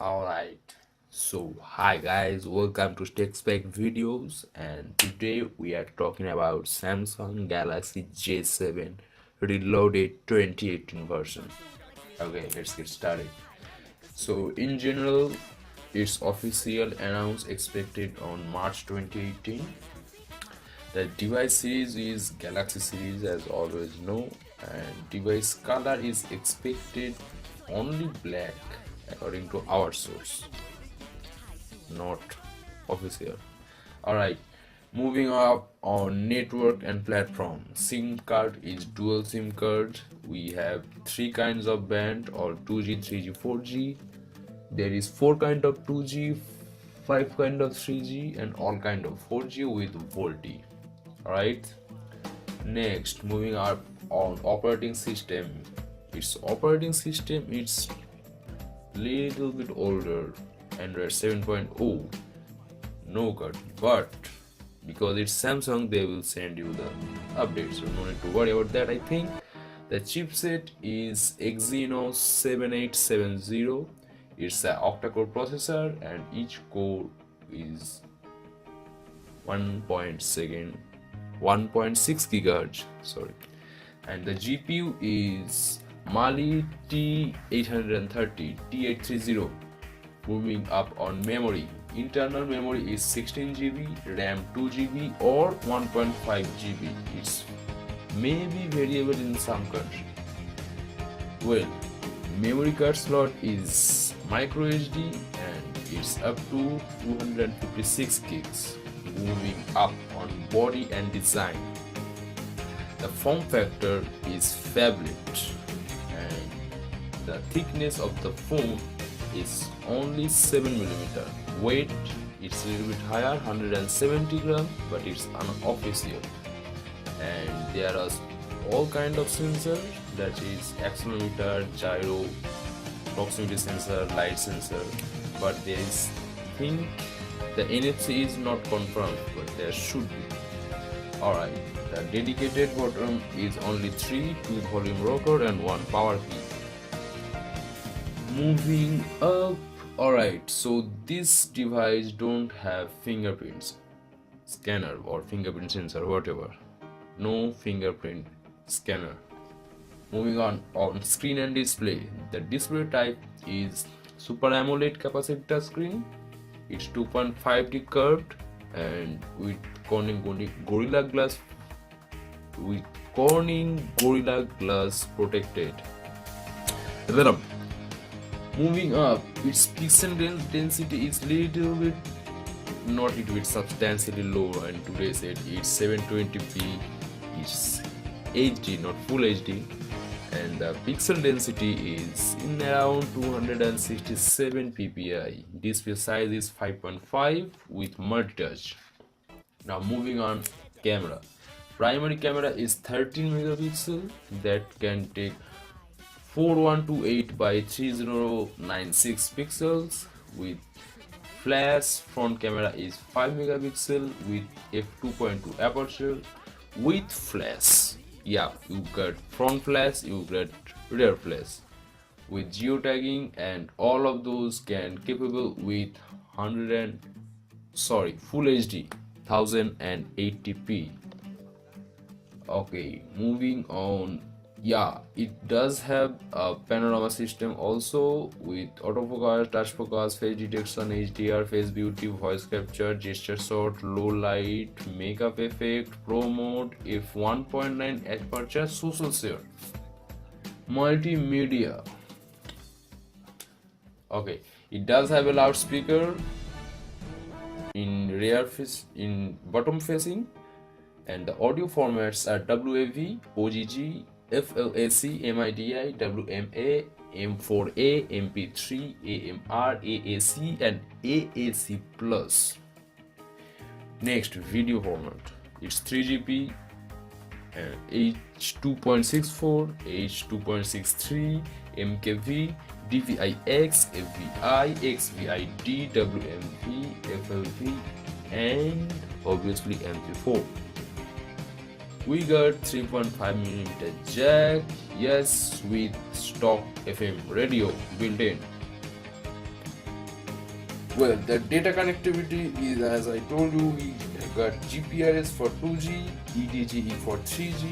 Alright, so hi guys, welcome to TechSpecT videos, and today we are talking about Samsung Galaxy J7 Reloaded 2018 version. Okay, let's get started. So in general, its official announce expected on March 2018. The device series is Galaxy series as always know, and device color is expected only black according to our source, not official. Alright, moving up on network and platform. SIM card is dual SIM card. We have three kinds of band, or 2G, 3G, 4G. There is four kind of 2G, five kind of 3G, and all kind of 4G with VoLTE. Alright, next moving up on operating system. Its operating system is little bit older, Android 7.0, no cut, but because it's Samsung they will send you the update, so no need to worry about that. I think the chipset is Exynos 7870. It's an octa-core processor and each core is 1.6 gigahertz, sorry, and the GPU is Mali T830 T830. Moving up on memory, internal memory is 16 GB, RAM 2 GB or 1.5 GB. It's maybe variable in some country. Well, memory card slot is micro SD and it's up to 256 gigs. Moving up on body and design, the form factor is phablet and the thickness of the phone is only 7mm. Weight it's a little bit higher, 170 grams, but it's unofficial. And there are all kind of sensors, that is accelerometer, gyro, proximity sensor, light sensor, but there is think the NFC is not confirmed, but there should be. Alright, the dedicated button is only 3, 2 volume rocker and 1 power key. Moving up, alright, so this device don't have fingerprints scanner or fingerprint sensor, whatever. No fingerprint scanner. Moving on screen and display, the display type is Super AMOLED capacitive touch screen. It's 2.5D curved and with Corning Gorilla Glass protected. Moving up, its pixel density is little bit, not little bit, substantially low, and today's it's 720p. It's HD, not full HD, and the pixel density is in around 267 ppi. Display size is 5.5 with multi-touch. Now moving on, camera. Primary camera is 13 megapixel that can take 4128 by 3096 pixels. With flash, front camera is 5 megapixel with f2.2 aperture. With flash, yeah, you got front flash, you got rear flash. With geotagging and all of those can capable with full HD 1080p. Okay, moving on. Yeah, it does have a panorama system also with autofocus, touch focus, face detection, HDR, face beauty, voice capture, gesture shot, low light, makeup effect, pro mode, f1.9 aperture, social share, multimedia. Okay, it does have a loudspeaker in bottom facing, and the audio formats are WAV, OGG, FLAC, MIDI, WMA, M4A, MP3, AMR, AAC, and AAC Plus. Next, video format. It's 3GP, H2.64, H2.63, MKV, DVI-X, FVI, XVID, WMV, FLV, and obviously MP4. We got 3.5mm jack, yes, with stock FM radio built in. Well, the data connectivity is, as I told you, we got GPRS for 2G, EDGE for 3G,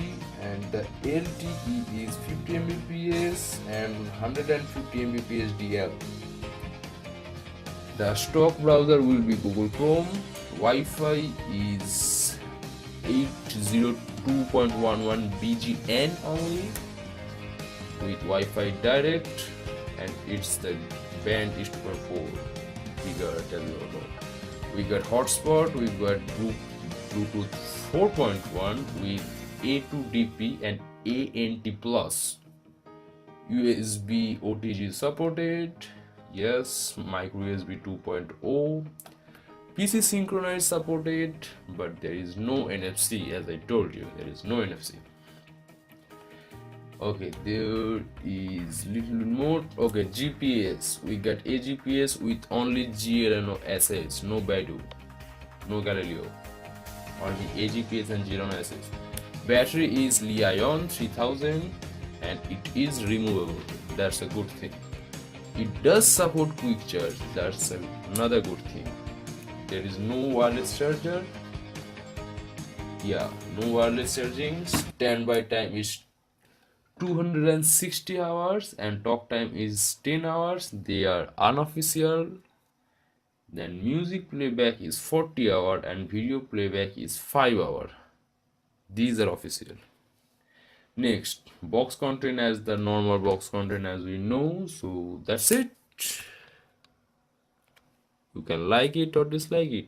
and the LTE is 50 Mbps and 150 Mbps DL. The stock browser will be Google Chrome. Wi-Fi is 802.11 BGN only with Wi-Fi direct, and it's the band is 2.4 gigahertz as you know. We got hotspot, we got Bluetooth 4.1 with A2DP and ANT plus. USB OTG supported. Yes, micro USB 2.0. PC synchronize supported, but there is no NFC. As I told you, there is no NFC. Okay, there is little more. Okay, GPS, we got a GPS with only GLNO SS, no Baidu, no Galileo, only a GPS and GLNO SS. Battery is Li-ion 3000 and it is removable. That's a good thing. It does support quick charge. That's another good thing. There is no wireless charger. Yeah, no wireless charging. Standby time is 260 hours and talk time is 10 hours. They are unofficial. Then music playback is 40 hours and video playback is 5 hours. These are official. Next, box content as the normal box content as we know. So that's it. You can like it or dislike it.